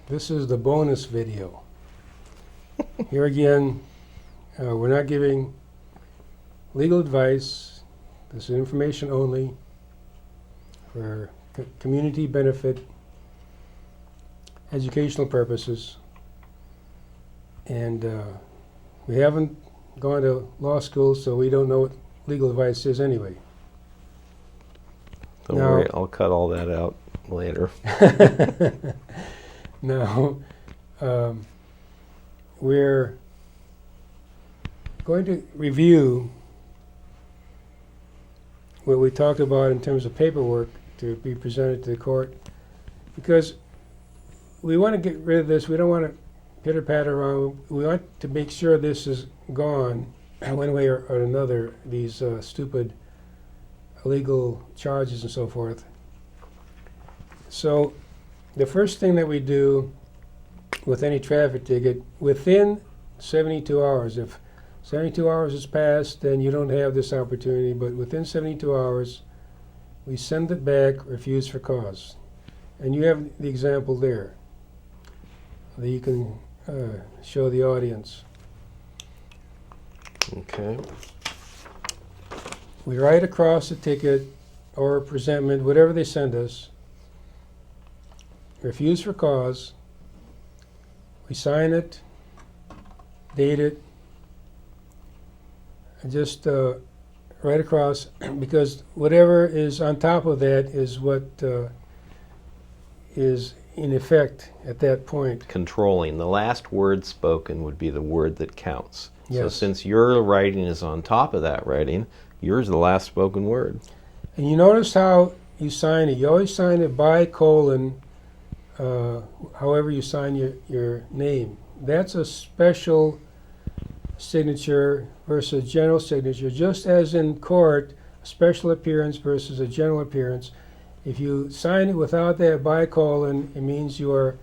This is the bonus video. Here again, we're not giving legal advice. This is information only for community benefit, educational purposes. And we haven't gone to law school, so we don't know what legal advice is anyway. Don't worry, I'll cut all that out later. Now, we're going to review what we talked about in terms of paperwork to be presented to the court, because we want to get rid of this. We don't want to pitter-patter around. We want to make sure this is gone one way or another, these stupid illegal charges and so forth. So the first thing that we do with any traffic ticket, within 72 hours, if 72 hours has passed, then you don't have this opportunity, but within 72 hours, we send it back, refused for cause. And you have the example there that you can show the audience. Okay. We write across the ticket or presentment, whatever they send us, refuse for cause, we sign it, date it, and just write across, because whatever is on top of that is what is in effect at that point. Controlling. The last word spoken would be the word that counts. Yes. So since your writing is on top of that writing, yours is the last spoken word. And you notice how you sign it. You always sign it by colon, however you sign your name. That's a special signature versus a general signature. Just as in court, a special appearance versus a general appearance. If you sign it without that bicolon, it means you are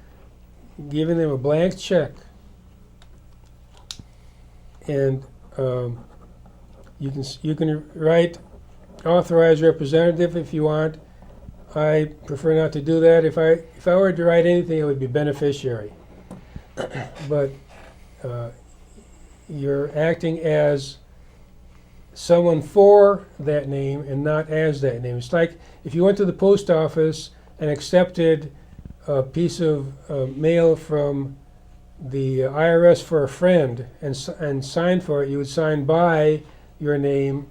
giving them a blank check. And you can write authorized representative if you want. I prefer not to do that. If I were to write anything, it would be beneficiary. But you're acting as someone for that name and not as that name. It's like if you went to the post office and accepted a piece of mail from the IRS for a friend and signed for it, you would sign by your name,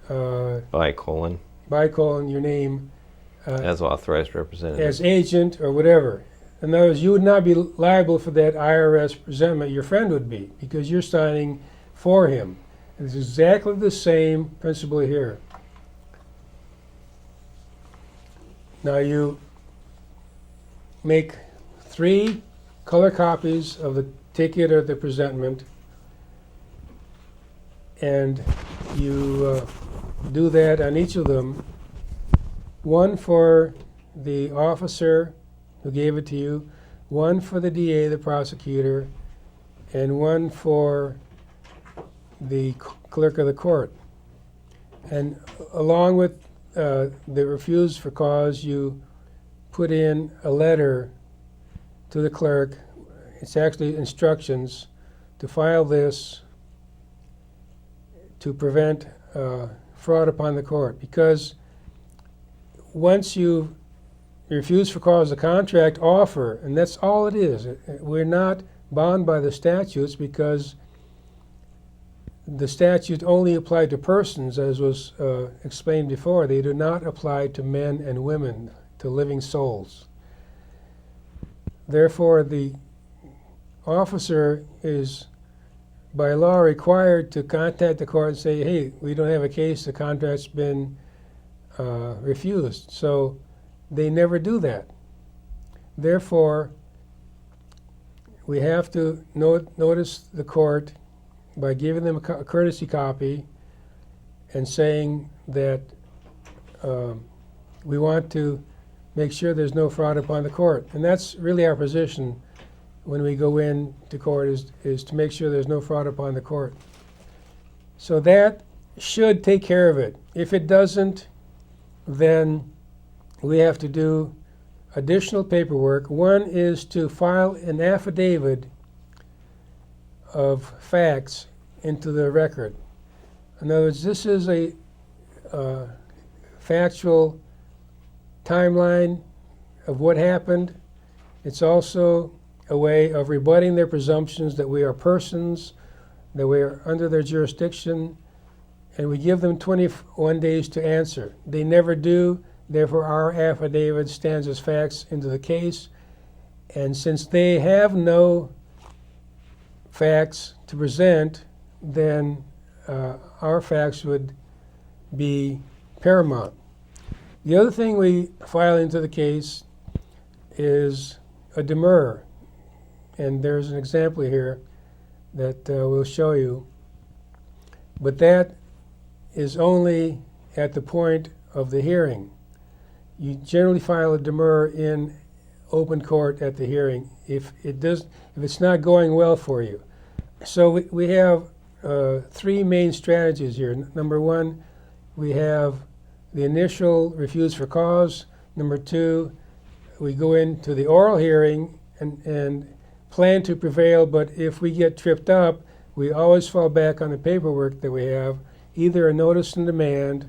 Bicolon. bicolon your name, As authorized representative. as agent or whatever. In other words, you would not be liable for that IRS presentment. Your friend would be, because you're signing for him. It's exactly the same principle here. Now you make 3 color copies of the ticket or the presentment, and you do that on each of them. One for the officer who gave it to you, one for the DA, the prosecutor, and one for the clerk of the court. And along with the refuse for cause, you put in a letter to the clerk. It's actually instructions to file this to prevent fraud upon the court. Because once you refuse for cause the contract offer, and that's all it is. We're not bound by the statutes, because the statute only applied to persons, as was explained before. They do not apply to men and women, to living souls. Therefore, the officer is by law required to contact the court and say, hey, we don't have a case, the contract's been refused. So they never do that. Therefore, we have to notice the court by giving them a courtesy copy and saying that we want to make sure there's no fraud upon the court. And that's really our position when we go in to court, is to make sure there's no fraud upon the court. So that should take care of it. If it doesn't, then we have to do additional paperwork. One is to file an affidavit of facts into the record. In other words, this is a factual timeline of what happened. It's also a way of rebutting their presumptions that we are persons, that we are under their jurisdiction, and we give them 21 days to answer. They never do, therefore our affidavit stands as facts into the case. And since they have no facts to present, then our facts would be paramount. The other thing we file into the case is a demur. And there's an example here that we'll show you. But that is only at the point of the hearing. You generally file a demur in open court at the hearing if it's not going well for you. So we have three main strategies here. Number one, we have the initial refuse for cause. Number two, we go into the oral hearing and plan to prevail, but if we get tripped up, we always fall back on the paperwork that we have, either a notice and demand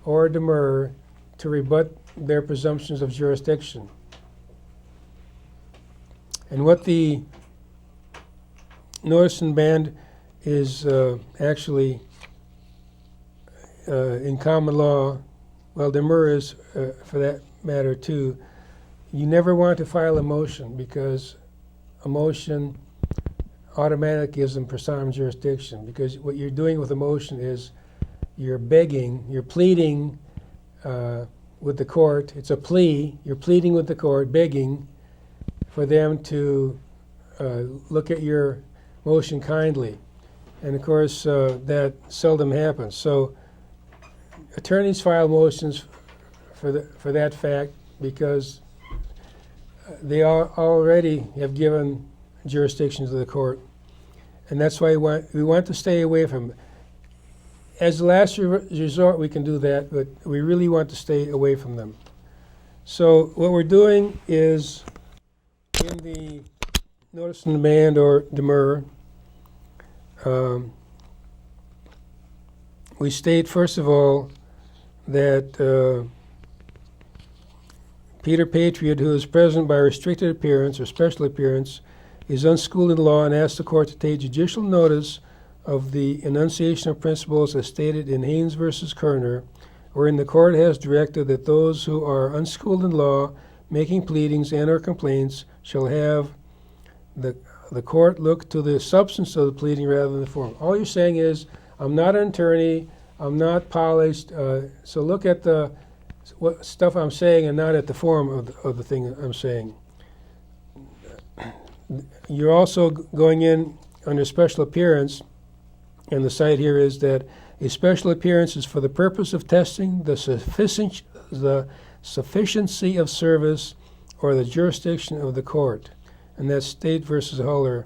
or a demur to rebut their presumptions of jurisdiction. And what the notice and demand is actually in common law, well, demur is for that matter too. You never want to file a motion because a motion automatically gives them personam jurisdiction, because what you're doing with a motion is you're begging, you're pleading with the court. It's a plea. You're pleading with the court, begging for them to look at your motion kindly. And of course, that seldom happens. So attorneys file motions for that fact because they already have given jurisdiction to the court. And that's why we want to stay away from it. As a last resort, we can do that, but we really want to stay away from them. So what we're doing is, in the notice and demand or demur, we state, first of all, that Peter Patriot, who is present by restricted appearance or special appearance, is unschooled in law and asks the court to take judicial notice of the enunciation of principles as stated in Haynes versus Kerner, wherein the court has directed that those who are unschooled in law making pleadings and or complaints shall have the court look to the substance of the pleading rather than the form. All you're saying is, I'm not an attorney, I'm not polished, so look at the what stuff I'm saying and not at the form of the thing I'm saying. You're also going in under special appearance, and the cite here is that a special appearance is for the purpose of testing the sufficiency of service or the jurisdiction of the court. And that's State versus Huller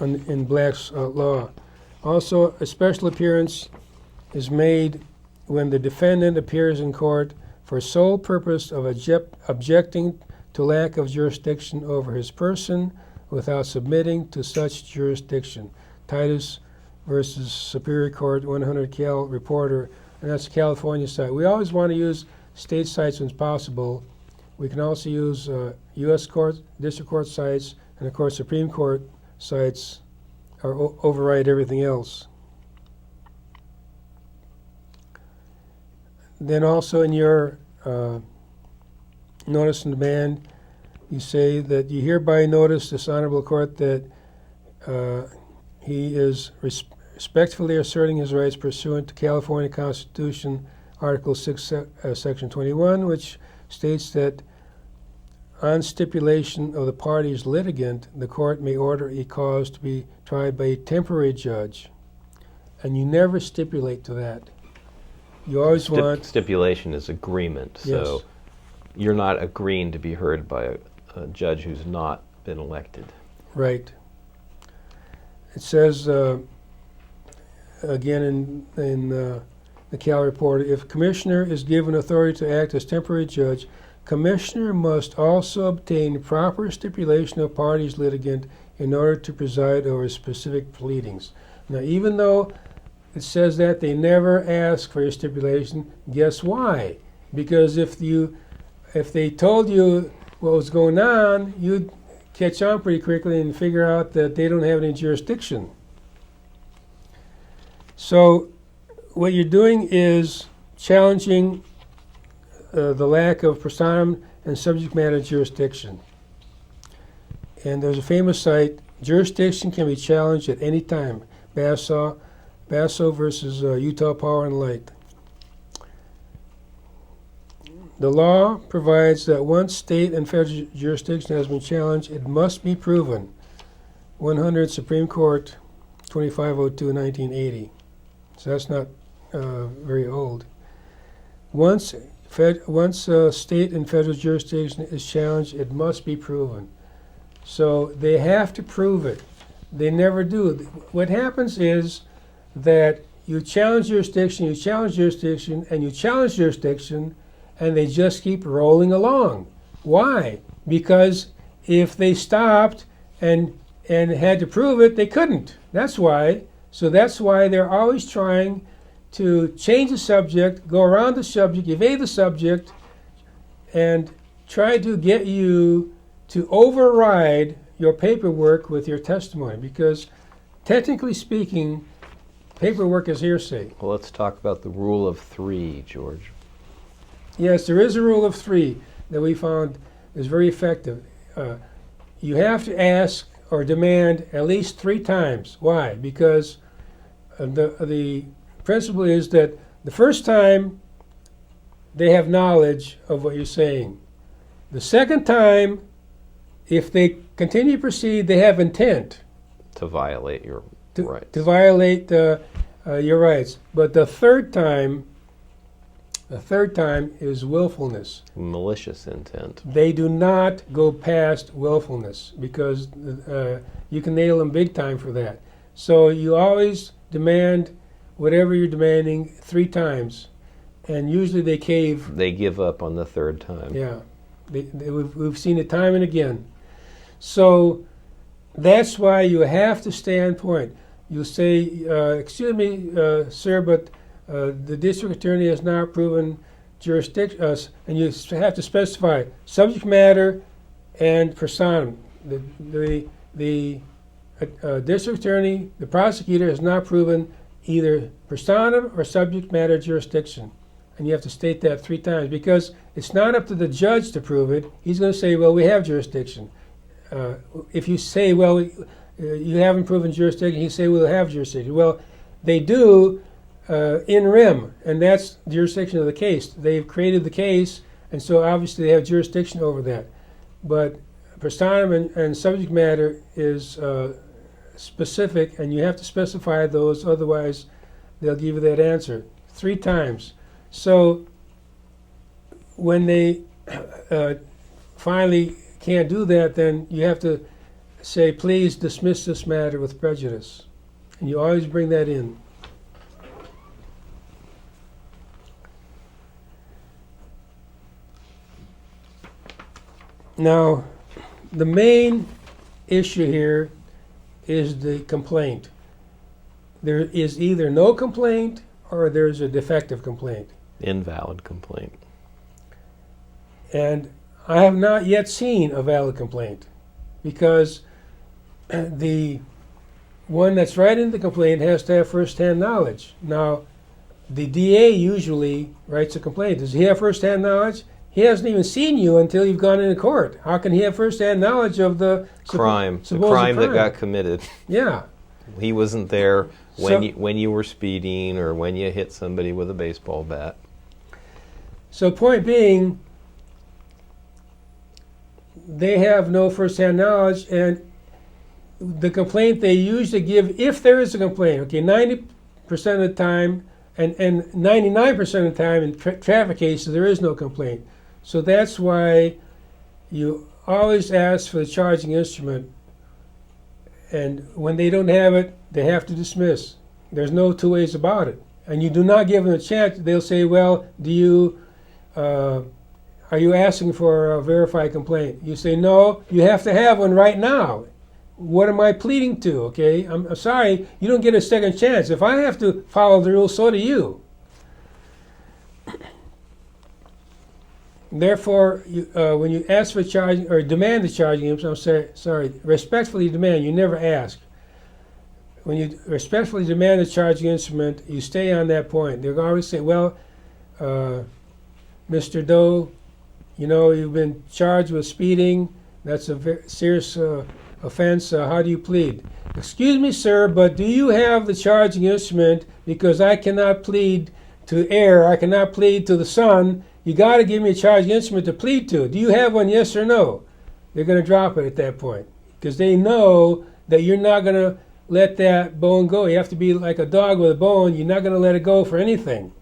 in Black's law. Also, a special appearance is made when the defendant appears in court for sole purpose of objecting to lack of jurisdiction over his person without submitting to such jurisdiction. Titus versus Superior Court 100 Cal Reporter, and that's the California site. We always want to use state sites when possible. We can also use U.S. court, district court sites, and of course Supreme Court sites override everything else. Then also in your notice and demand, you say that you hereby notice this honorable court that he is respectfully asserting his rights pursuant to California Constitution, Article 6, Section 21, which states that on stipulation of the party's litigant, the court may order a cause to be tried by a temporary judge. And you never stipulate to that. You always want... Stipulation is agreement, Yes. so you're not agreeing to be heard by a judge who's not been elected. Right. It says, again in the Cal Reporter, if Commissioner is given authority to act as temporary judge, Commissioner must also obtain proper stipulation of parties litigant in order to preside over specific pleadings. Now, even though it says that, they never ask for your stipulation. Guess why? Because if they told you what was going on, you'd catch on pretty quickly and figure out that they don't have any jurisdiction. So what you're doing is challenging the lack of personam and subject matter jurisdiction. And there's a famous site, jurisdiction can be challenged at any time. Basso versus Utah Power and Light. The law provides that once state and federal jurisdiction has been challenged, it must be proven. 100 Supreme Court, 2502, 1980. So that's not very old. Once state and federal jurisdiction is challenged, it must be proven. So they have to prove it. They never do. What happens is that you challenge jurisdiction, and you challenge jurisdiction, and they just keep rolling along. Why? Because if they stopped and had to prove it, they couldn't. That's why. So that's why they're always trying to change the subject, go around the subject, evade the subject, and try to get you to override your paperwork with your testimony. Because technically speaking, paperwork is hearsay. Well, let's talk about the rule of three, George. Yes, there is a rule of three that we found is very effective. You have to ask or demand at least 3 times. Why? Because the principle is that the first time they have knowledge of what you're saying. The second time, if they continue to proceed, they have intent To violate your rights. to violate your rights. But the third time is willfulness. Malicious intent. They do not go past willfulness because you can nail them big time for that. So you always demand whatever you're demanding 3 times, and usually they cave. They give up on the third time. Yeah, we've seen it time and again. So that's why you have to stay on point. You'll say, excuse me, sir, but the district attorney has not proven jurisdiction, and you have to specify subject matter and personam. The district attorney, the prosecutor, has not proven either personam or subject matter jurisdiction. And you have to state that 3 times because it's not up to the judge to prove it. He's going to say, well, we have jurisdiction. If you say, well, you haven't proven jurisdiction, he say, we'll have jurisdiction. Well, they do in rem, and that's the jurisdiction of the case. They've created the case, and so obviously they have jurisdiction over that. But personam and subject matter is specific, and you have to specify those, otherwise they'll give you that answer 3 times. So when they finally can't do that, then you have to say, please dismiss this matter with prejudice. And you always bring that in. Now, the main issue here is the complaint. There is either no complaint or there's a defective complaint. Invalid complaint. And I have not yet seen a valid complaint because the one that's writing the complaint has to have first-hand knowledge. Now, the DA usually writes a complaint. Does he have first-hand knowledge? He hasn't even seen you until you've gone into court. How can he have first-hand knowledge of the crime crime that got committed? Yeah. He wasn't there when So- when you were speeding or when you hit somebody with a baseball bat. So point being, they have no first-hand knowledge, and the complaint they usually give, if there is a complaint, okay, 90% of the time, and 99% of the time in traffic cases, there is no complaint. So that's why you always ask for the charging instrument, and when they don't have it, they have to dismiss. There's no 2 ways about it. and you do not give them a chance, they'll say, well, are you asking for a verified complaint? You say, no, you have to have one right now. What am I pleading to, okay? I'm sorry, you don't get a second chance. If I have to follow the rules, so do you. Therefore, when you ask for charging, or demand the charging instrument, I'm sorry, respectfully demand, you never ask. When you respectfully demand the charging instrument, you stay on that point. They'll always say, well, Mr. Doe, you know, you've been charged with speeding. That's a very serious offense. How do you plead? Excuse me, sir, but do you have the charging instrument? Because I cannot plead to air. I cannot plead to the sun. You got to give me a charging instrument to plead to. Do you have one, yes or no? They're going to drop it at that point because they know that you're not going to let that bone go. You have to be like a dog with a bone. You're not going to let it go for anything.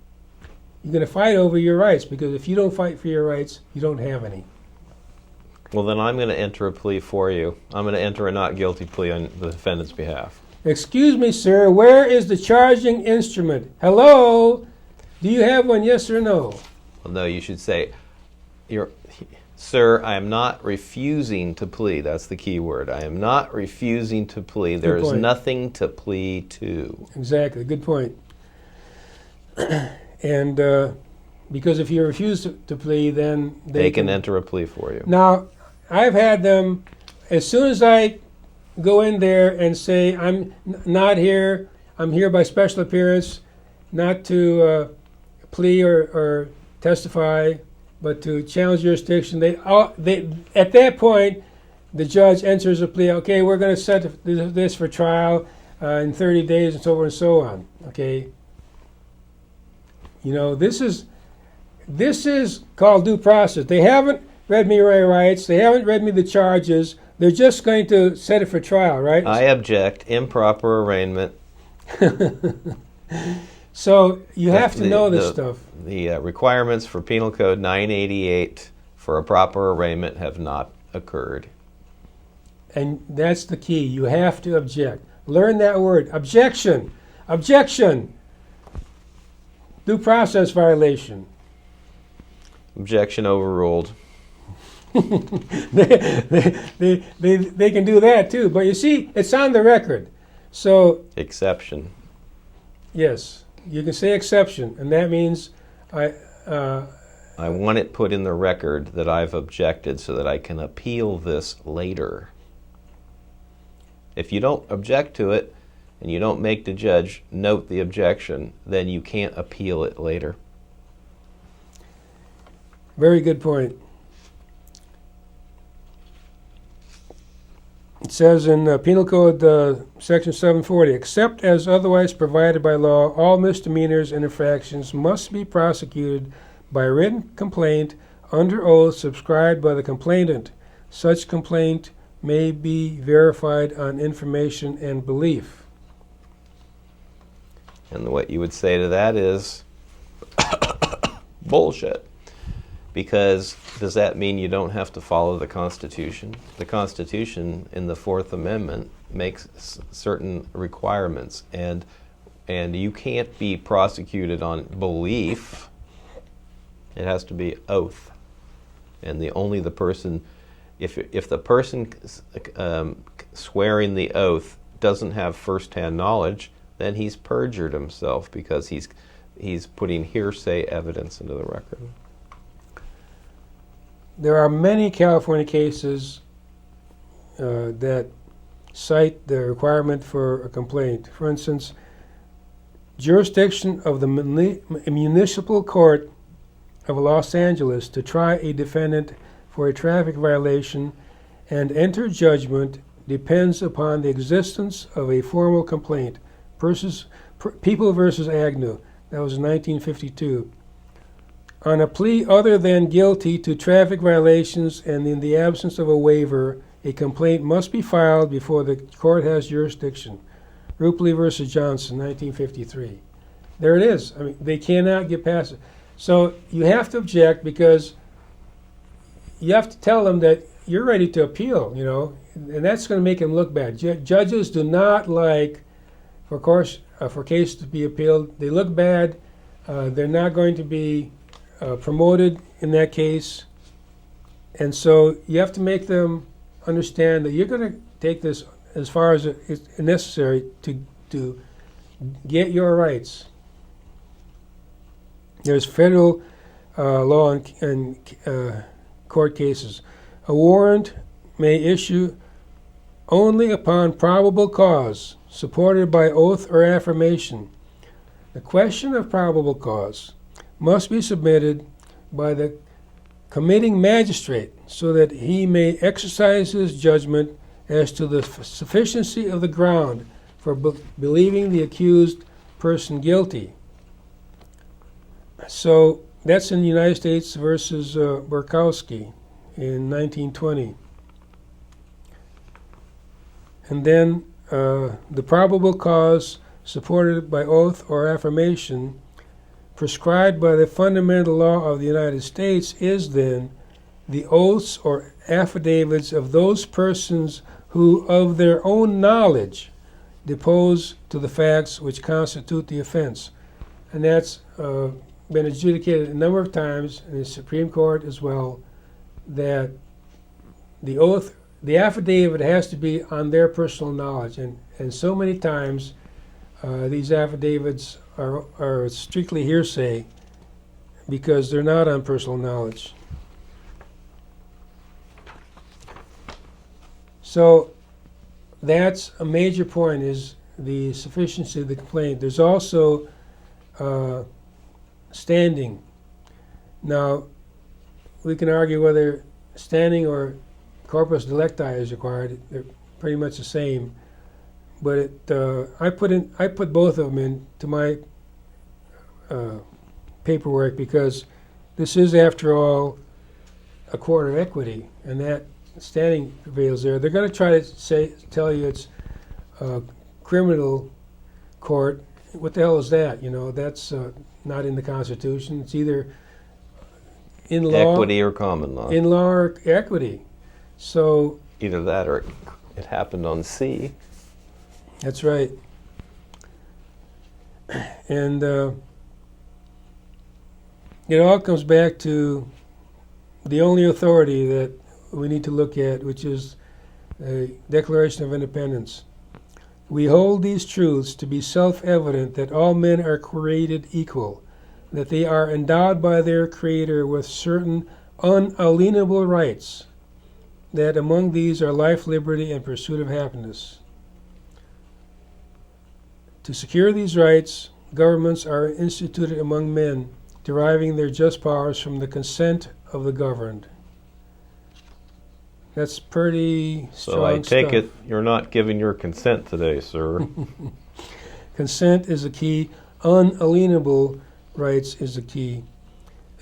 You're going to fight over your rights, because if you don't fight for your rights, you don't have any. Well, then I'm going to enter a plea for you. I'm going to enter a not guilty plea on the defendant's behalf. Excuse me, sir, where is the charging instrument? Hello? Do you have one, yes or no? Well, no, you should say, sir, I am not refusing to plead. That's the key word. I am not refusing to plead. There is nothing to plead to. Exactly, good point. And because if you refuse to plead, then they can enter a plea for you. Now, I've had them, as soon as I go in there and say, I'm not here, I'm here by special appearance, not to plea or testify, but to challenge jurisdiction, they at that point, the judge enters a plea. Okay, we're going to set this for trial in 30 days and so forth and so on. Okay. You know, this is called due process. They haven't read me my rights. They haven't read me the charges. They're just going to set it for trial, right? I object. Improper arraignment. So you have to know this stuff. The requirements for Penal Code 988 for a proper arraignment have not occurred. And that's the key. You have to object. Learn that word. Objection. Objection. Due process violation. Objection overruled. they can do that too. But you see, it's on the record. So exception. Yes, you can say exception, and that means I want it put in the record that I've objected so that I can appeal this later. If you don't object to it, and you don't make the judge note the objection, then you can't appeal it later. Very good point. It says in Penal Code Section 740, except as otherwise provided by law, all misdemeanors and infractions must be prosecuted by written complaint under oath subscribed by the complainant. Such complaint may be verified on information and belief. And what you would say to that is bullshit. Because does that mean you don't have to follow the Constitution? The Constitution in the Fourth Amendment makes certain requirements, and you can't be prosecuted on belief. It has to be oath. And the person, if the person swearing the oath doesn't have first-hand knowledge, then he's perjured himself because he's putting hearsay evidence into the record. There are many California cases that cite the requirement for a complaint. For instance, jurisdiction of the municipal court of Los Angeles to try a defendant for a traffic violation and enter judgment depends upon the existence of a formal complaint. People versus Agnew. That was 1952. On a plea other than guilty to traffic violations and in the absence of a waiver, a complaint must be filed before the court has jurisdiction. Rupley versus Johnson, 1953. There it is. I mean, they cannot get past it. So you have to object because you have to tell them that you're ready to appeal, you know, and that's going to make them look bad. Judges do not like, of course, for cases to be appealed. They look bad. They're not going to be promoted in that case. And so you have to make them understand that you're going to take this as far as it's necessary to get your rights. There's federal law and court cases. A warrant may issue only upon probable cause, supported by oath or affirmation. The question of probable cause must be submitted by the committing magistrate so that he may exercise his judgment as to the sufficiency of the ground for believing the accused person guilty. So that's in United States versus Burkowski in 1920. And then the probable cause supported by oath or affirmation prescribed by the fundamental law of the United States is then the oaths or affidavits of those persons who of their own knowledge depose to the facts which constitute the offense. And that's been adjudicated a number of times in the Supreme Court as well, that the oath, the affidavit has to be on their personal knowledge. And so many times these affidavits are strictly hearsay because they're not on personal knowledge. So that's a major point, is the sufficiency of the complaint. There's also standing. Now, we can argue whether standing or corpus delicti is required. They're pretty much the same. But I put both of them into my paperwork because this is, after all, a court of equity, and that standing prevails there. They're going to try to tell you it's criminal court. What the hell is that? You know, that's not in the Constitution. It's either in law, equity or common law. In law or equity. So either that or it happened on sea. That's right. And it all comes back to the only authority that we need to look at, which is the Declaration of Independence. We hold these truths to be self-evident, that all men are created equal, that they are endowed by their Creator with certain unalienable rights, that among these are life, liberty, and pursuit of happiness. To secure these rights, governments are instituted among men, deriving their just powers from the consent of the governed. That's pretty strong So I take stuff. it you're not giving your consent today, sir. Consent is the key. Unalienable rights is the key.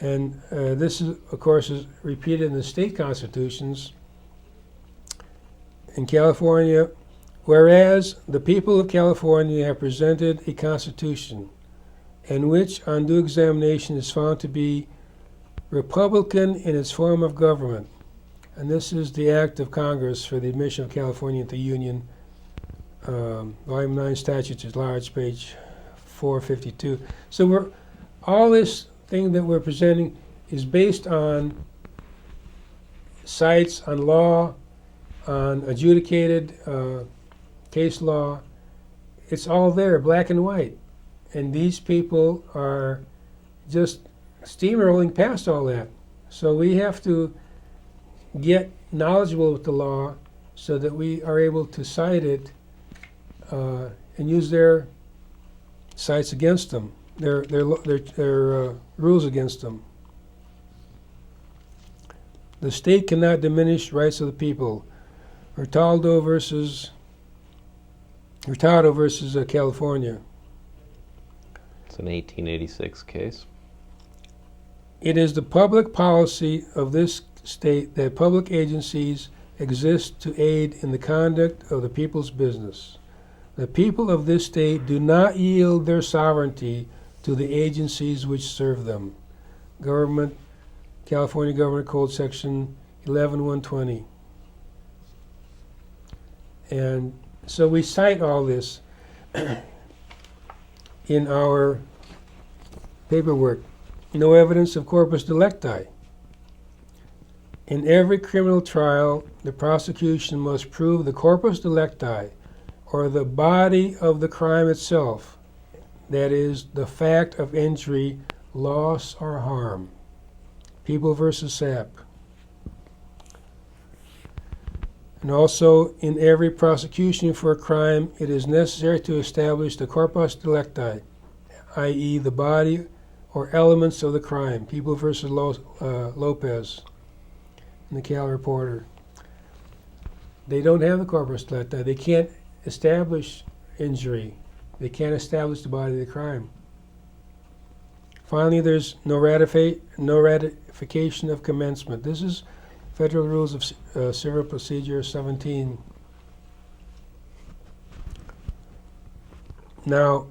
And this, is, of course, is repeated in the state constitutions. In California, whereas the people of California have presented a constitution, in which, on due examination, is found to be Republican in its form of government. And this is the Act of Congress for the admission of California into the Union, Volume 9, Statutes at Large, page 452. So all this thing that we're presenting is based on cites, on law, on adjudicated case law. It's all there, black and white. And these people are just steamrolling past all that. So we have to get knowledgeable with the law so that we are able to cite it and use their cites against them, their rules against them. The state cannot diminish rights of the people. Hurtado versus California. It's an 1886 case. It is the public policy of this state that public agencies exist to aid in the conduct of the people's business. The people of this state do not yield their sovereignty to the agencies which serve them. Government, California Government Code Section 11120. And so we cite all this. in our paperwork. No evidence of corpus delicti. In every criminal trial, the prosecution must prove the corpus delicti, or the body of the crime itself, that is, the fact of injury, loss, or harm. People versus Sapp. And also, in every prosecution for a crime, it is necessary to establish the corpus delicti, i.e. the body or elements of the crime. People versus Lopez in the Cal Reporter. They don't have the corpus delicti. They can't establish injury. They can't establish the body of the crime. Finally, there's no ratification of commencement. This is Federal Rules of Civil Procedure 17. Now,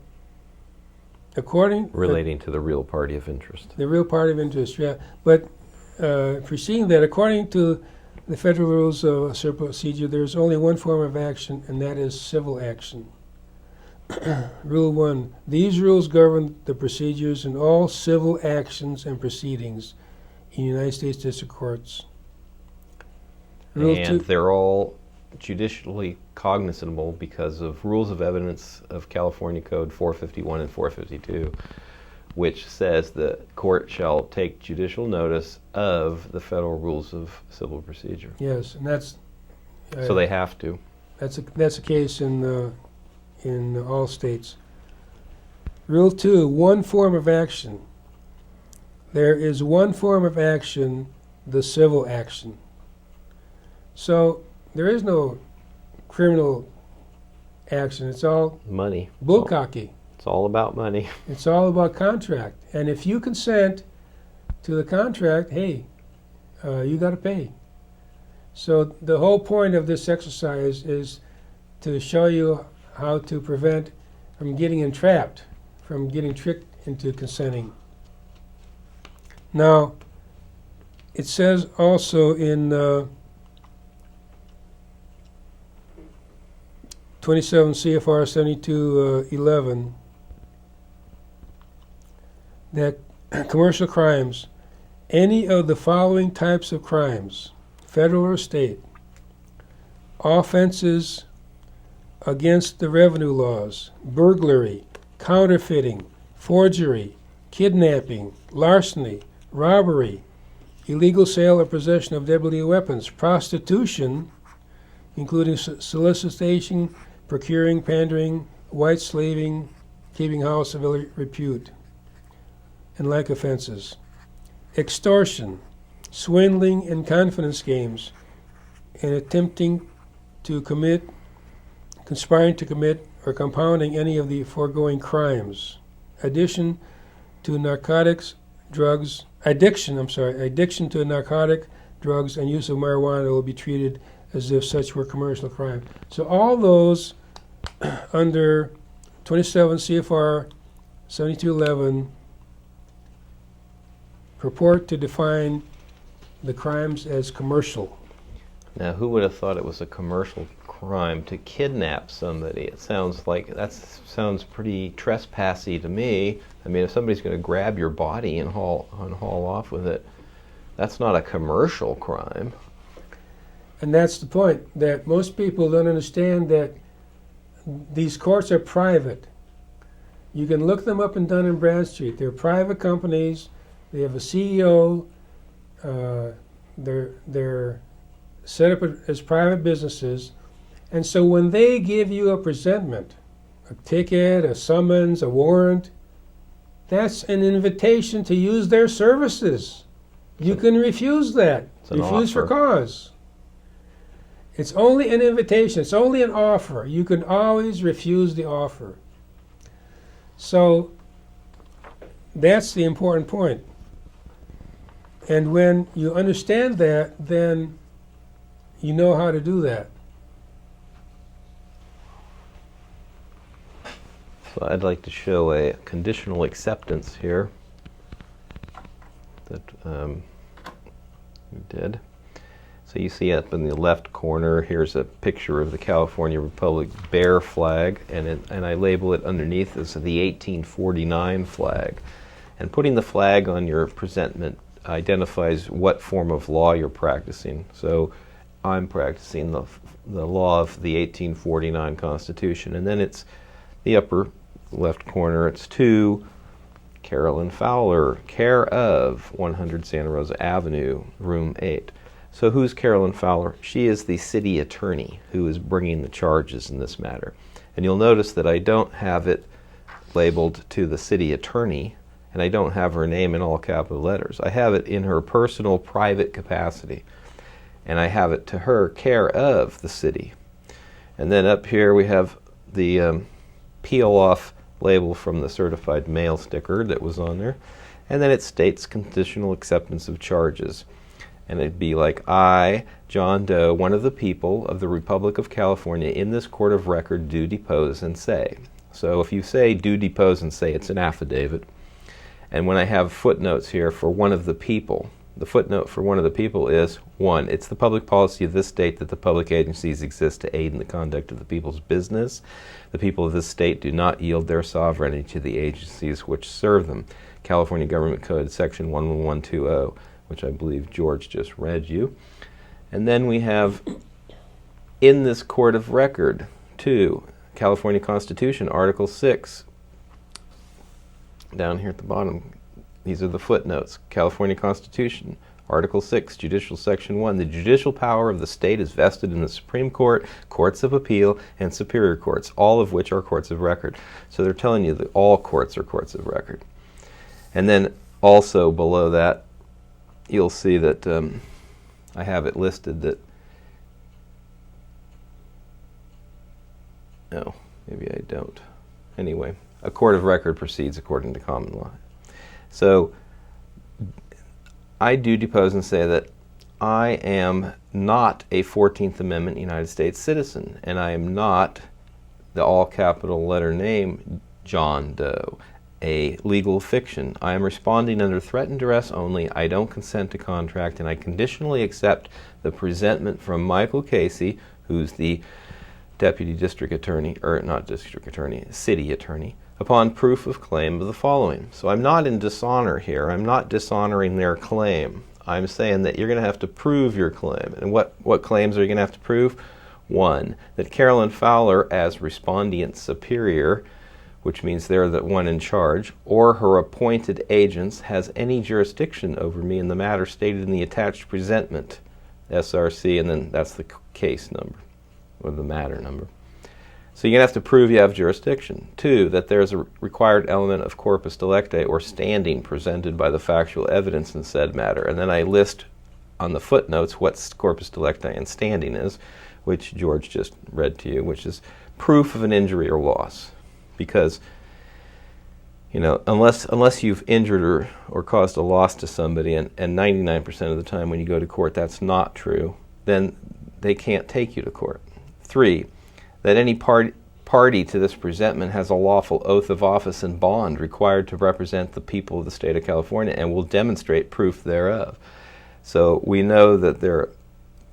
relating to the real party of interest. The real party of interest, yeah. But preceding that, according to the Federal Rules of Civil Procedure, there's only one form of action, and that is civil action. Rule 1. These rules govern the procedures in all civil actions and proceedings in United States District Courts. Rule and 2. They're all judicially cognizable because of Rules of Evidence of California Code 451 and 452, which says the court shall take judicial notice of the Federal Rules of Civil Procedure. Yes, and that's So they have to. that's a case in all states. Rule 2, one form of action. There is one form of action, the civil action. So there is no criminal action. It's all Money. bullcocky. It's all about money. It's all about contract. And if you consent to the contract, hey, you got to pay. So the whole point of this exercise is to show you how to prevent from getting entrapped, from getting tricked into consenting. Now, it says also in 27 CFR 7211 that commercial crimes, any of the following types of crimes, federal or state, offenses against the revenue laws, burglary, counterfeiting, forgery, kidnapping, larceny, robbery, illegal sale or possession of deadly weapons, prostitution, including solicitation, procuring, pandering, white slaving, keeping house of ill repute, and like offenses, extortion, swindling and confidence games, and attempting to commit, conspiring to commit, or compounding any of the foregoing crimes. Addiction to narcotics, drugs, addiction to narcotic, drugs, and use of marijuana will be treated as if such were commercial crime. So all those under 27 CFR 7211 purport to define the crimes as commercial. Now, who would have thought it was a commercial crime to kidnap somebody? It sounds like sounds pretty trespassy to me. I mean, if somebody's going to grab your body and haul off with it, that's not a commercial crime. And that's the point, that most people don't understand that these courts are private. You can look them up in Dun & Bradstreet. They're private companies. They have a CEO. They're set up as private businesses. And so when they give you a presentment, a ticket, a summons, a warrant, that's an invitation to use their services. You can refuse that. Refuse for cause. It's only an invitation. It's only an offer. You can always refuse the offer. So that's the important point. And when you understand that, then you know how to do that. So I'd like to show a conditional acceptance here that we did. So you see up in the left corner, here's a picture of the California Republic bear flag, and I label it underneath as the 1849 flag. And putting the flag on your presentment identifies what form of law you're practicing. So I'm practicing the law of the 1849 Constitution. And then it's the upper left corner, it's to Carolyn Fowler, care of 100 Santa Rosa Avenue, room 8. So who's Carolyn Fowler? She is the city attorney who is bringing the charges in this matter. And you'll notice that I don't have it labeled to the city attorney, and I don't have her name in all capital letters. I have it in her personal private capacity, and I have it to her, care of the city. And then up here we have the peel off label from the certified mail sticker that was on there, and then it states conditional acceptance of charges. And it'd be like, I, John Doe, one of the people of the Republic of California, in this court of record, do depose and say. So if you say do depose and say, it's an affidavit. And when I have footnotes here for one of the people, the footnote for one of the people is, 1, it's the public policy of this state that the public agencies exist to aid in the conduct of the people's business. The people of this state do not yield their sovereignty to the agencies which serve them. California Government Code, Section 11120. Which I believe George just read you. And then we have, in this court of record, 2, California Constitution, Article 6. Down here at the bottom, these are the footnotes. California Constitution, Article 6, Judicial Section 1. The judicial power of the state is vested in the Supreme Court, Courts of Appeal, and Superior Courts, all of which are courts of record. So they're telling you that all courts are courts of record. And then also below that, you'll see that I have it listed that, no, maybe I don't. Anyway, a court of record proceeds according to common law. So I do depose and say that I am not a 14th Amendment United States citizen, and I am not the all capital letter name John Doe, a legal fiction. I am responding under threat and duress only. I don't consent to contract, and I conditionally accept the presentment from Michael Casey, who's the Deputy District Attorney, or not District Attorney, City Attorney, upon proof of claim of the following. So I'm not in dishonor here. I'm not dishonoring their claim. I'm saying that you're going to have to prove your claim. And what claims are you going to have to prove? 1, that Carolyn Fowler, as respondent superior, which means they're the one in charge, or her appointed agents, has any jurisdiction over me in the matter stated in the attached presentment, SRC, and then that's the case number, or the matter number. So you're going to have to prove you have jurisdiction. 2, that there's a required element of corpus delicti, or standing, presented by the factual evidence in said matter. And then I list on the footnotes what corpus delicti and standing is, which George just read to you, which is proof of an injury or loss. Because, you know, unless you've injured or caused a loss to somebody, and 99% of the time when you go to court that's not true, then they can't take you to court. 3, that any party to this presentment has a lawful oath of office and bond required to represent the people of the state of California and will demonstrate proof thereof. So we know that their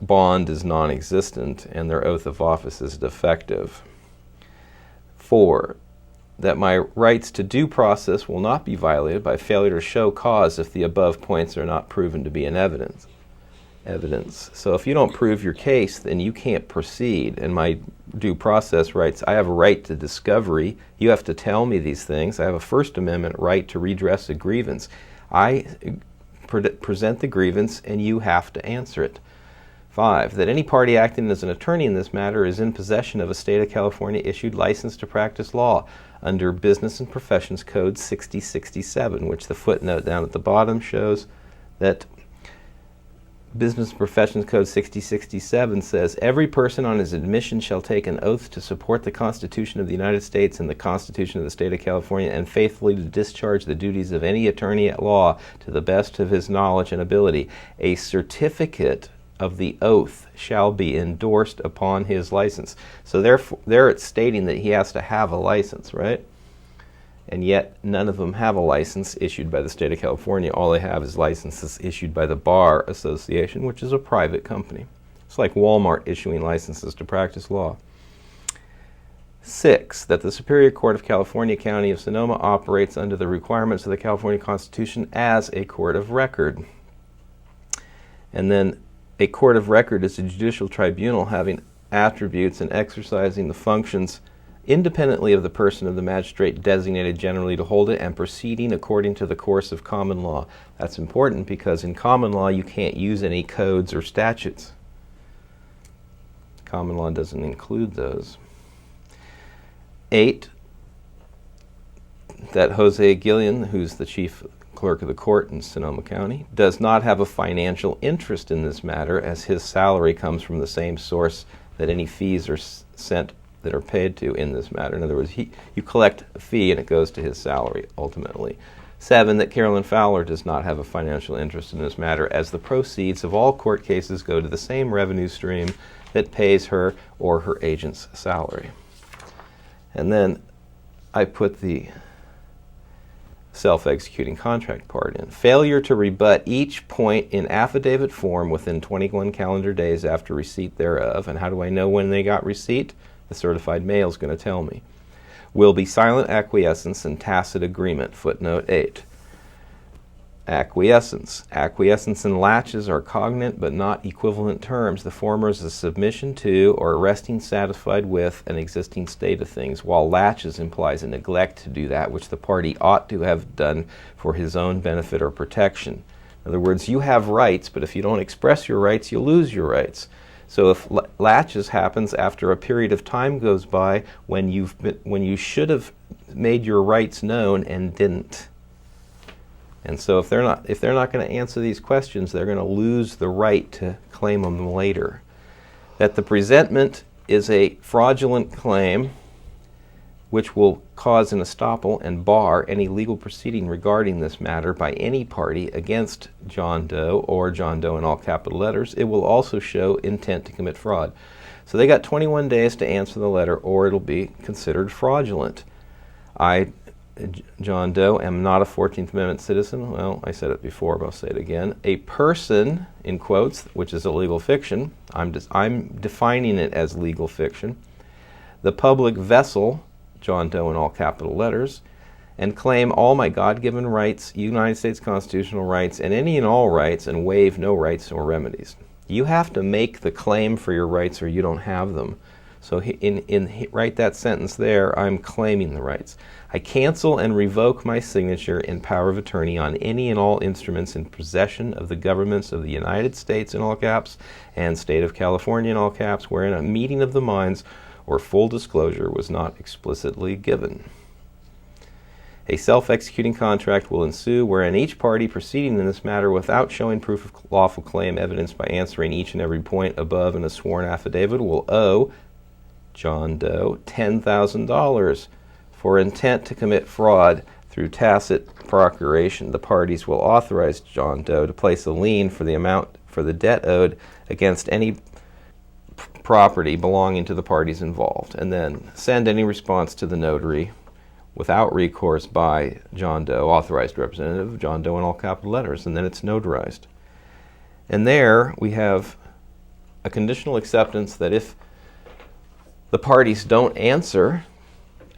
bond is non-existent and their oath of office is defective. 4, that my rights to due process will not be violated by failure to show cause if the above points are not proven to be in evidence. So if you don't prove your case, then you can't proceed. And my due process rights, I have a right to discovery. You have to tell me these things. I have a First Amendment right to redress a grievance. I present the grievance, and you have to answer it. 5, that any party acting as an attorney in this matter is in possession of a State of California issued license to practice law under Business and Professions Code 6067, which the footnote down at the bottom shows that Business and Professions Code 6067 says, every person on his admission shall take an oath to support the Constitution of the United States and the Constitution of the State of California, and faithfully to discharge the duties of any attorney at law to the best of his knowledge and ability. A certificate of the oath shall be endorsed upon his license. So therefore, there it's stating that he has to have a license, right? and yet none of them have a license issued by the state of California. All they have is licenses issued by the Bar Association, which is a private company. It's like Walmart issuing licenses to practice law. 6, that the Superior Court of California County of Sonoma operates under the requirements of the California Constitution as a court of record. And then a court of record is a judicial tribunal having attributes and exercising the functions independently of the person of the magistrate designated generally to hold it and proceeding according to the course of common law. That's important because in common law you can't use any codes or statutes. Common law doesn't include those. 8, that Jose Gillian, who's the chief clerk of the court in Sonoma County, does not have a financial interest in this matter as his salary comes from the same source that any fees are sent that are paid to in this matter. In other words, you collect a fee and it goes to his salary ultimately. 7, that Carolyn Fowler does not have a financial interest in this matter as the proceeds of all court cases go to the same revenue stream that pays her or her agent's salary. And then I put the self-executing contract part in. Failure to rebut each point in affidavit form within 21 calendar days after receipt thereof, and how do I know when they got receipt? The certified mail is going to tell me, will be silent acquiescence and tacit agreement, footnote 8. Acquiescence. Acquiescence and laches are cognate but not equivalent terms. The former is a submission to or resting satisfied with an existing state of things, while laches implies a neglect to do that which the party ought to have done for his own benefit or protection. In other words, you have rights, but if you don't express your rights, you lose your rights. So if laches happens after a period of time goes by when you should have made your rights known and didn't. And so if they're not going to answer these questions, they're going to lose the right to claim them later. That the presentment is a fraudulent claim which will cause an estoppel and bar any legal proceeding regarding this matter by any party against John Doe or John Doe in all capital letters. It will also show intent to commit fraud. So they got 21 days to answer the letter or it'll be considered fraudulent. I, John Doe, am not a 14th Amendment citizen. Well, I said it before, but I'll say it again. A person, in quotes, which is a legal fiction. I'm defining it as legal fiction. The public vessel, John Doe in all capital letters, and claim all my God-given rights, United States constitutional rights, and any and all rights, and waive no rights or remedies. You have to make the claim for your rights or you don't have them. So write that sentence there, I'm claiming the rights. I cancel and revoke my signature in power of attorney on any and all instruments in possession of the governments of the United States in all caps and state of California in all caps, wherein a meeting of the minds or full disclosure was not explicitly given. A self-executing contract will ensue wherein each party proceeding in this matter without showing proof of lawful claim evidenced by answering each and every point above in a sworn affidavit will owe John Doe $10,000 for intent to commit fraud through tacit procuration. The parties will authorize John Doe to place a lien for the amount for the debt owed against any property belonging to the parties involved, and then send any response to the notary without recourse by John Doe, authorized representative of John Doe in all capital letters, and then it's notarized. And there we have a conditional acceptance that if the parties don't answer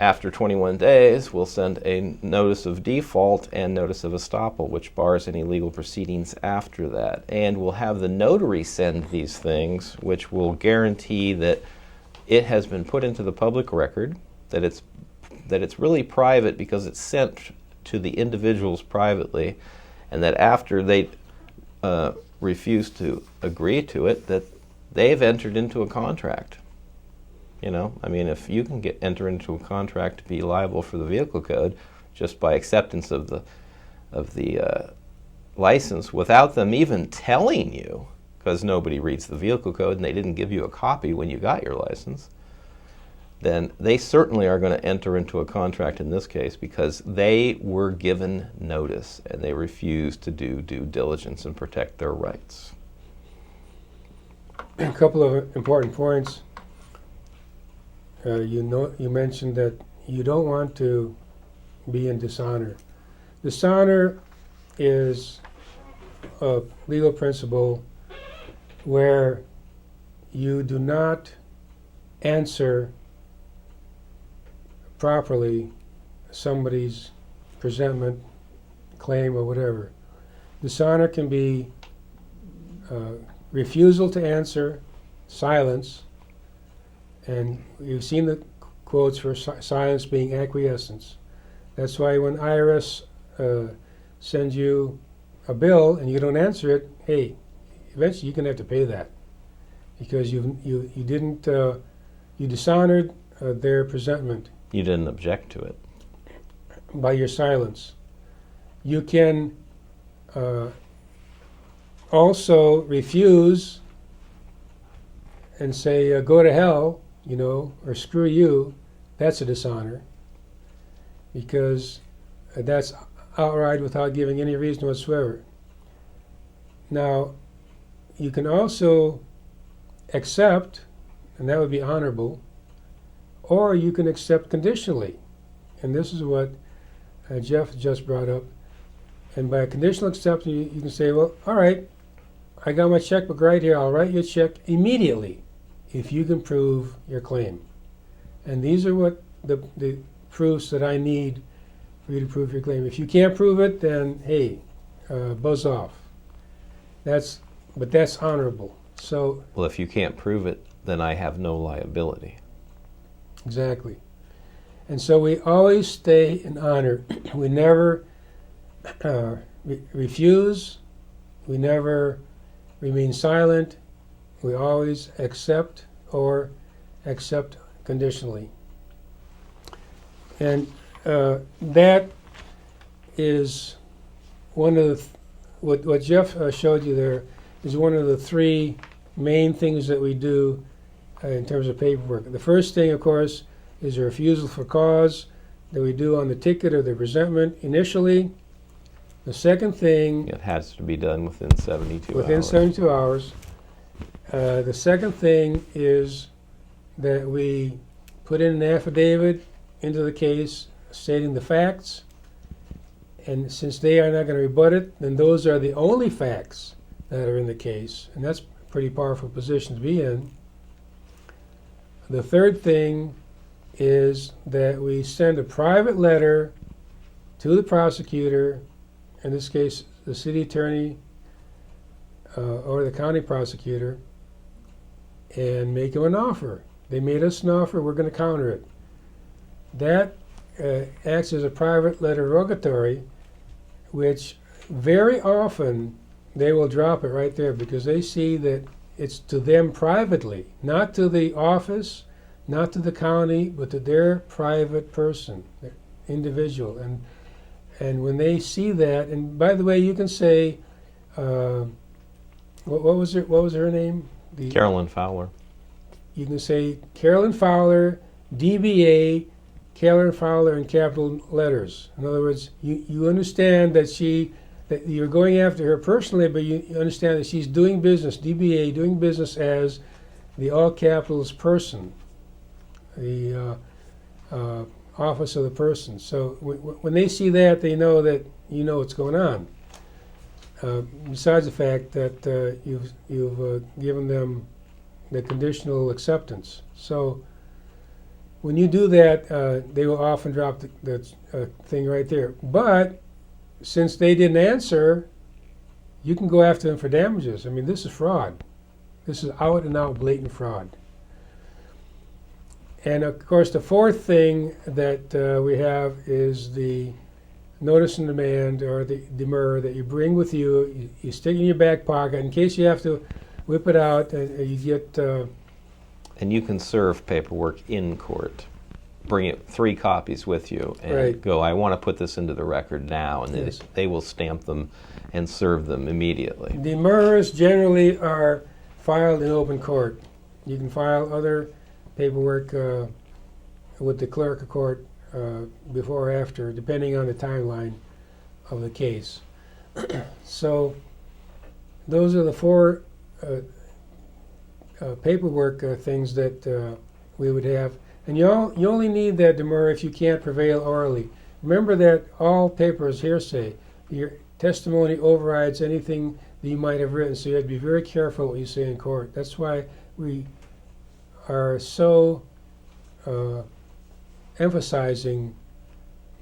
after 21 days, we'll send a notice of default and notice of estoppel, which bars any legal proceedings after that. And we'll have the notary send these things, which will guarantee that it has been put into the public record, that it's really private because it's sent to the individuals privately, and that after they refuse to agree to it, that they've entered into a contract. You know, I mean, if you can enter into a contract to be liable for the vehicle code just by acceptance of the license without them even telling you, because nobody reads the vehicle code and they didn't give you a copy when you got your license, then they certainly are going to enter into a contract in this case because they were given notice and they refused to do due diligence and protect their rights. A couple of important points. You mentioned that you don't want to be in dishonor. Dishonor is a legal principle where you do not answer properly somebody's presentment, claim, or whatever. Dishonor can be refusal to answer, silence, and you've seen the quotes for silence being acquiescence. That's why when IRS sends you a bill and you don't answer it, hey, eventually you're going to have to pay that because you didn't you dishonored their presentment You didn't object to it. by your silence. You can also refuse and say, go to hell, or screw you. That's a dishonor because that's outright without giving any reason whatsoever. Now, you can also accept, and that would be honorable, or you can accept conditionally. And this is what Jeff just brought up. And by conditional acceptance, you can say, well, all right, I got my checkbook right here. I'll write you a check immediately if you can prove your claim. And these are what the proofs that I need for you to prove your claim. If you can't prove it, then hey, buzz off. But that's honorable. So Well, if you can't prove it, then I have no liability. exactly. And so we always stay in honor. We never refuse. We never remain silent. We always accept or accept conditionally. And that is one of the what Jeff showed you there is one of the three main things that we do in terms of paperwork. The first thing, of course, is a refusal for cause that we do on the ticket or the presentment initially. The second thing, It has to be done within 72 within hours. 72 hours. The second thing is that we put in an affidavit into the case stating the facts. And since they are not going to rebut it, then those are the only facts that are in the case. And that's a pretty powerful position to be in. The third thing is that we send a private letter to the prosecutor, in this case the city attorney or the county prosecutor, and make them an offer. They made us an offer, we're going to counter it. That acts as a private letter rogatory, which very often they will drop it right there because they see that it's to them privately, not to the office, not to the county, but to their private person, their individual. And when they see that, and by the way, you can say, what was her name? Carolyn Fowler. You can say Carolyn Fowler, DBA, Carolyn Fowler in capital letters. In other words, you understand that you're going after her personally, but you understand that she's doing business, DBA, doing business as the all capitals person, the office of the person. So when they see that, they know that you know what's going on. Besides the fact that you've given them the conditional acceptance. So when you do that, they will often drop the thing right there. But since they didn't answer, you can go after them for damages. I mean, this is fraud. This is out and out blatant fraud. And of course, the fourth thing that we have is the notice and demand, or the demur, that you bring with you. You stick in your back pocket in case you have to whip it out, and you get. And you can serve paperwork in court. Bring it 3 copies with you and Right. go, I want to put this into the record now. And Yes. they will stamp them and serve them immediately. Demurs generally are filed in open court. You can file other paperwork with the clerk of court before or after, depending on the timeline of the case. So those are the 4 paperwork things that we would have. And you only need that demur if you can't prevail orally. remember that all paper is hearsay. Your testimony overrides anything that you might have written, so you have to be very careful what you say in court. That's why we are so emphasizing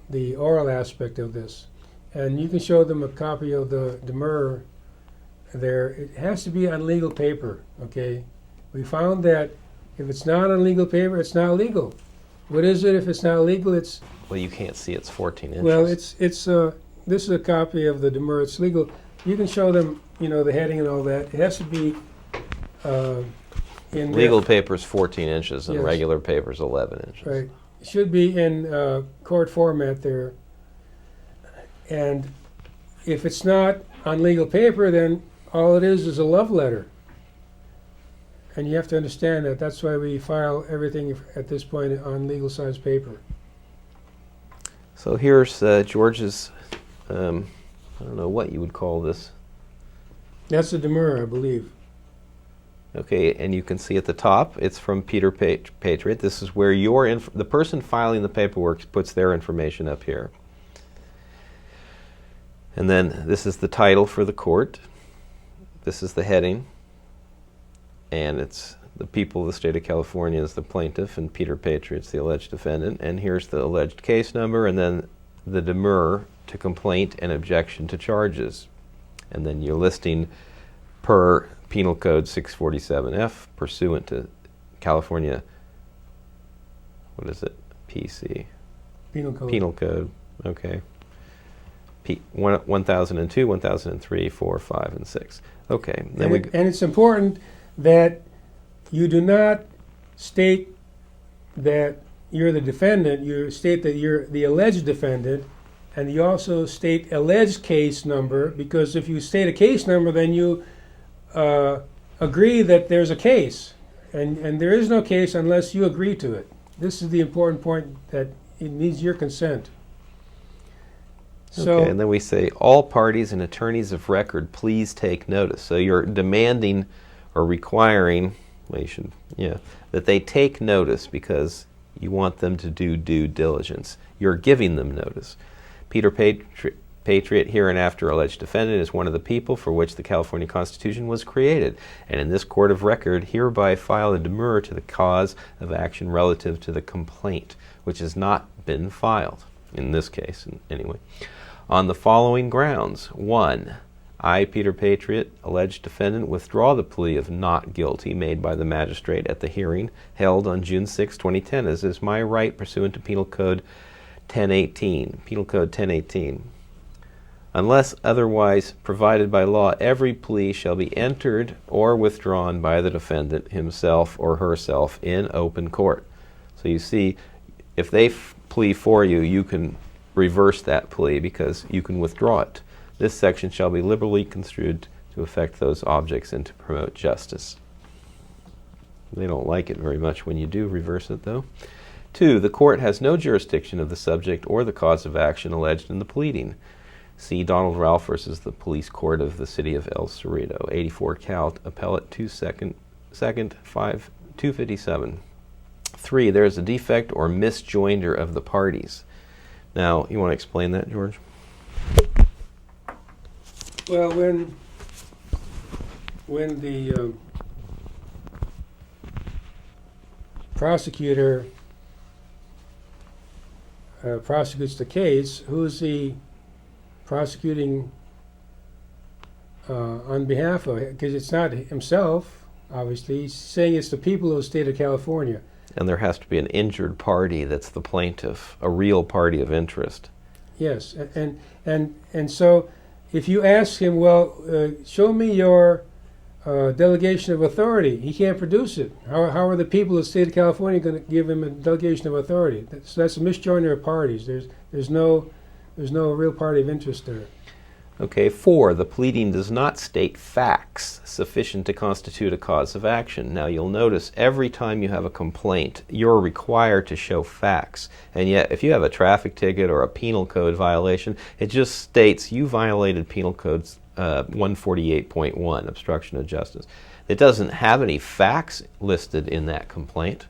the oral aspect of this. And you can show them a copy of the demurrer there. It has to be on legal paper, okay? We found that if it's not on legal paper, it's not legal. What is it if it's not legal? It's, Well, you can't see it's 14 inches. well, this is a copy of the demurrer. It's legal. You can show them, you know, the heading and all that. It has to be in Legal paper is 14 inches and Yes. regular paper is 11 inches. Right. It should be in court format there. And if it's not on legal paper, then all it is a love letter. And you have to understand that. That's why we file everything at this point on legal size paper. So here's George's, I don't know what you would call this. That's the demurrer, I believe. Okay, and you can see at the top, it's from Peter Patriot. This is where the person filing the paperwork puts their information up here. And then this is the title for the court. This is the heading. And it's the people of the state of California is the plaintiff, and Peter Patriot's the alleged defendant. And here's the alleged case number, and then the demurrer to complaint and objection to charges. And then you're listing per Penal Code 647F, pursuant to California, what is it? PC. Penal code. Penal Code, okay. 1002, 1003, 4, 5, and 6. Okay. Then And it's important that you do not state that you're the defendant. You state that you're the alleged defendant, and you also state alleged case number, because if you state a case number, then you agree that there's a case. And there is no case unless you agree to it. This is the important point, that it needs your consent. So, okay, and then we say, all parties and attorneys of record, please take notice. So you're demanding or requiring, well, you should, yeah, that they take notice because you want them to do due diligence. You're giving them notice. Peter Patriot, hereinafter alleged defendant, is one of the people for which the California Constitution was created, and in this court of record hereby file a demurrer to the cause of action relative to the complaint, which has not been filed, in this case, anyway. On the following grounds: 1. I, Peter Patriot, alleged defendant, withdraw the plea of not guilty made by the magistrate at the hearing held on June 6, 2010, as is my right pursuant to Penal Code 1018. Penal Code 1018. Unless otherwise provided by law, every plea shall be entered or withdrawn by the defendant himself or herself in open court. So you see, if they plea for you, you can reverse that plea because you can withdraw it. This section shall be liberally construed to affect those objects and to promote justice. They don't like it very much when you do reverse it, though. 2. The court has no jurisdiction of the subject or the cause of action alleged in the pleading. See Donald Ralph versus the Police Court of the City of El Cerrito, 84 Cal, Appellate 2nd 257. 3. There is a defect or misjoinder of the parties. Now, you want to explain that, George? well, when the prosecutor prosecutes the case, who's he prosecuting on behalf of? Because it's not himself, obviously. He's saying it's the people of the state of California. And there has to be an injured party that's the plaintiff, a real party of interest. Yes, and so if you ask him, well, show me your delegation of authority, he can't produce it. How are the people of the state of California going to give him a delegation of authority? So that's a misjoinder of parties. There's no real party of interest there. Okay, 4, the pleading does not state facts sufficient to constitute a cause of action. Now you'll notice every time you have a complaint, you're required to show facts. And yet, if you have a traffic ticket or a penal code violation, it just states you violated Penal Code 148.1, obstruction of justice. It doesn't have any facts listed in that complaint.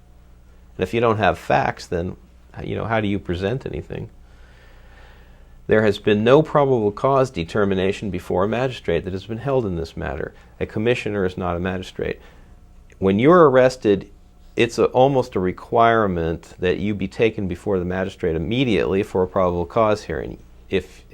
And if you don't have facts, then how do you present anything? There has been no probable cause determination before a magistrate that has been held in this matter. A commissioner is not a magistrate. When you're arrested, it's almost a requirement that you be taken before the magistrate immediately for a probable cause hearing. If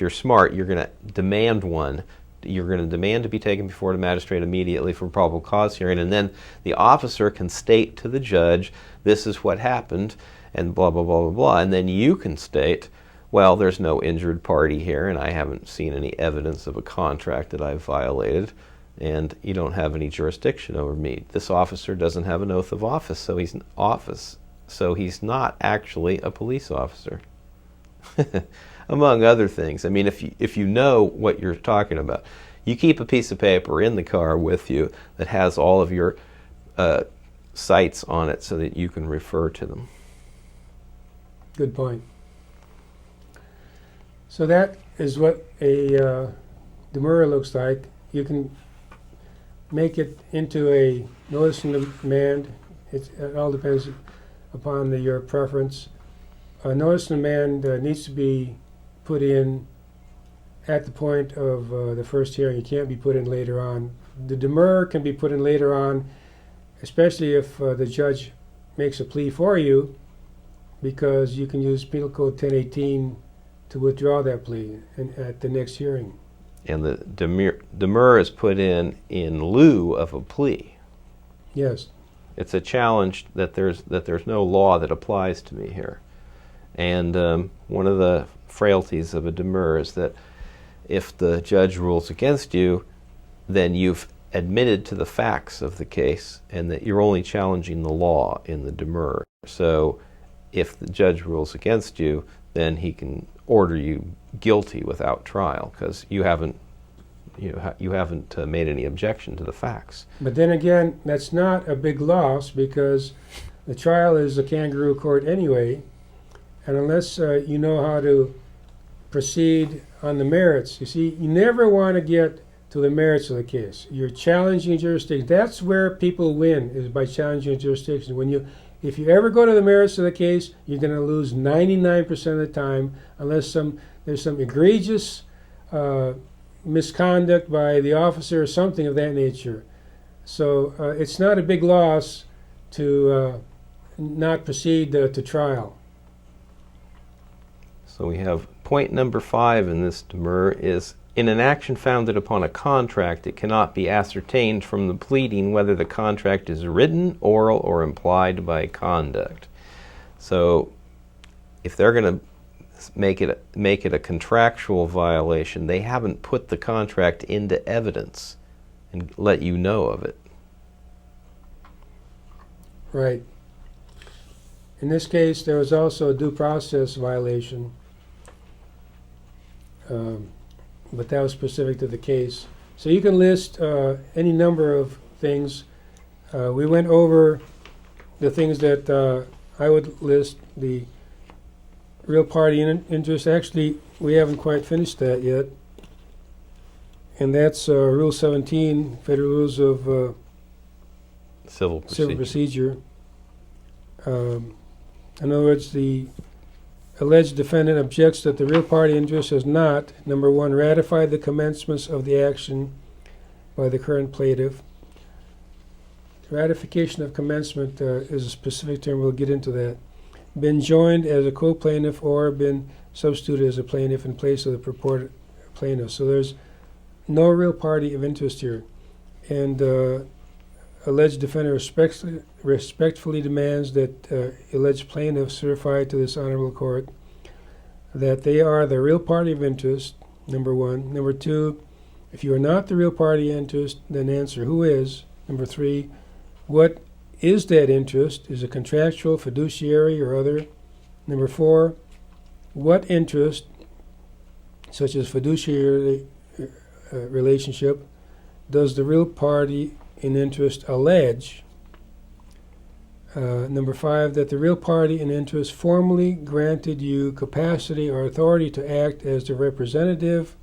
you're smart, you're going to demand one. You're going to demand to be taken before the magistrate immediately for a probable cause hearing, and then the officer can state to the judge, this is what happened, and blah, blah, blah, blah, blah. And then you can state, well, there's no injured party here, and I haven't seen any evidence of a contract that I've violated, and you don't have any jurisdiction over me. This officer doesn't have an oath of office, so he's not actually a police officer. Among other things. I mean, if you know what you're talking about, you keep a piece of paper in the car with you that has all of your sites on it so that you can refer to them. Good point. So that is what a demurrer looks like. You can make it into a notice of demand. It all depends upon your preference. A notice of demand needs to be put in at the point of the first hearing. It can't be put in later on. The demurrer can be put in later on, especially if the judge makes a plea for you, because you can use Penal Code 1018 to withdraw that plea at the next hearing. And the demurrer is put in lieu of a plea. Yes. It's a challenge that there's no law that applies to me here. And one of the frailties of a demurrer is that if the judge rules against you, then you've admitted to the facts of the case and that you're only challenging the law in the demurrer. So if the judge rules against you, then he can order you guilty without trial because you haven't made any objection to the facts. But then again, that's not a big loss because the trial is a kangaroo court anyway, and unless you know how to proceed on the merits, you see, you never want to get to the merits of the case. You're challenging jurisdiction. That's where people win, is by challenging jurisdiction. If you ever go to the merits of the case, you're going to lose 99% of the time, unless there's some egregious misconduct by the officer or something of that nature. So it's not a big loss to not proceed to trial. So we have point number 5 in this demurrer is, in an action founded upon a contract, it cannot be ascertained from the pleading whether the contract is written, oral, or implied by conduct. So if they're going to make it a contractual violation, they haven't put the contract into evidence and let you know of it. Right. In this case, there was also a due process violation, but that was specific to the case. So you can list any number of things. We went over the things that I would list. The real party interest. Actually, we haven't quite finished that yet. And that's Rule 17, Federal Rules of Civil Procedure. In other words, the alleged defendant objects that the real party interest has not, number 1, ratified the commencements of the action by the current plaintiff. Ratification of commencement is a specific term. We'll get into that. Been joined as a co-plaintiff or been substituted as a plaintiff in place of the purported plaintiff. So there's no real party of interest here. And alleged defendant respectfully demands that alleged plaintiff certify to this honorable court that they are the real party of interest, number 1. Number 2, if you are not the real party of interest, then answer who is. Number 3, what is that interest? Is it contractual, fiduciary, or other? Number 4, what interest, such as fiduciary relationship, does the real party in interest allege? Number 5, that the real party in interest formally granted you capacity or authority to act as the representative.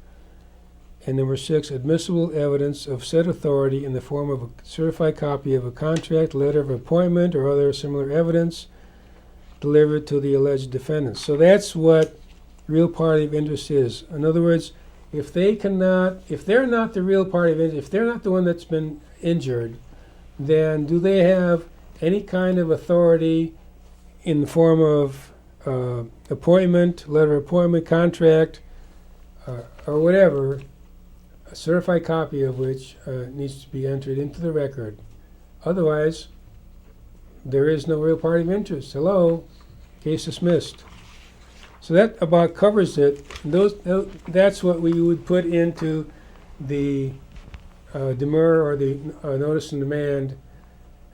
And number 6, admissible evidence of said authority in the form of a certified copy of a contract, letter of appointment, or other similar evidence delivered to the alleged defendant. So that's what real party of interest is. In other words, if they're not the real party of interest, if they're not the one that's been injured, then do they have any kind of authority in the form of appointment, letter of appointment, contract, or whatever, a certified copy of which needs to be entered into the record. Otherwise, there is no real party of interest. Hello, case dismissed. So that about covers it. That's what we would put into the demur or the notice and demand,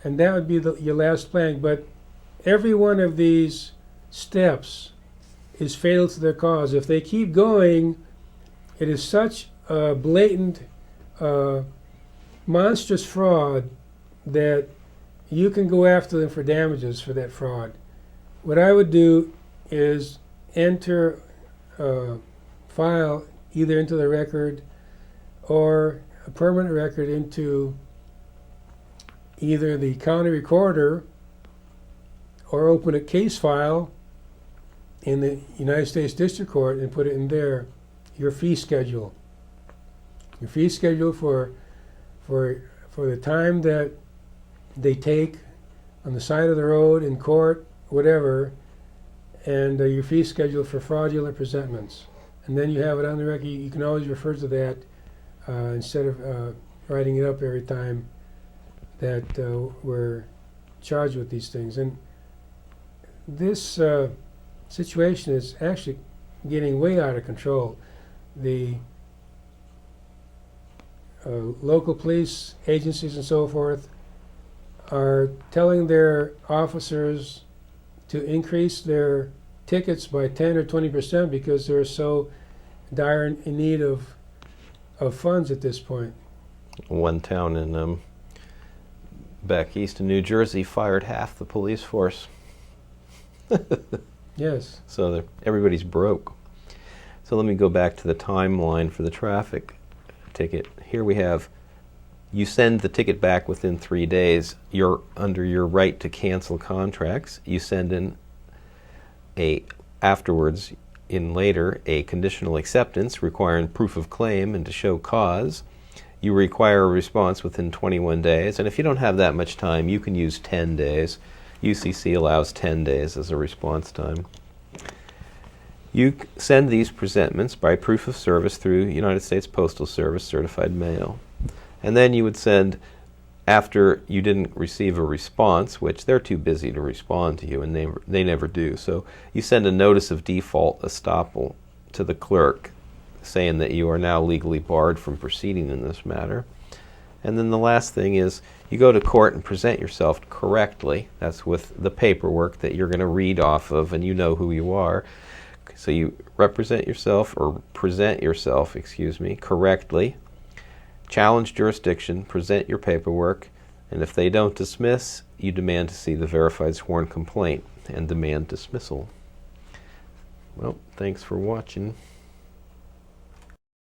and that would be your last plank. But every one of these steps is fatal to their cause. If they keep going, it is such a blatant, monstrous fraud that you can go after them for damages for that fraud. What I would do is enter file either into the record or a permanent record into either the county recorder, or open a case file in the United States District Court and put it in there. Your fee schedule. Your fee schedule for the time that they take on the side of the road, in court, whatever, and your fee schedule for fraudulent presentments. And then you have it on the record. You can always refer to that instead of writing it up every time that we're charged with these things. And this situation is actually getting way out of control. The local police agencies and so forth are telling their officers to increase their tickets by 10 or 20% because they're so dire in need of funds at this point. One town in back east in New Jersey fired half the police force. Yes. So everybody's broke. So let me go back to the timeline for the traffic ticket. Here we have, you send the ticket back within 3 days. You're under your right to cancel contracts. You send in afterwards, in later, a conditional acceptance requiring proof of claim and to show cause. You require a response within 21 days. And if you don't have that much time, you can use 10 days. UCC allows 10 days as a response time. You send these presentments by proof of service through United States Postal Service certified mail. And then you would send, after you didn't receive a response, which they're too busy to respond to you, and they never do. So you send a notice of default estoppel to the clerk saying that you are now legally barred from proceeding in this matter. And then the last thing is you go to court and present yourself correctly. That's with the paperwork that you're going to read off of, and you know who you are. So you present yourself, correctly, challenge jurisdiction, present your paperwork, and if they don't dismiss, you demand to see the verified sworn complaint and demand dismissal. Well, thanks for watching.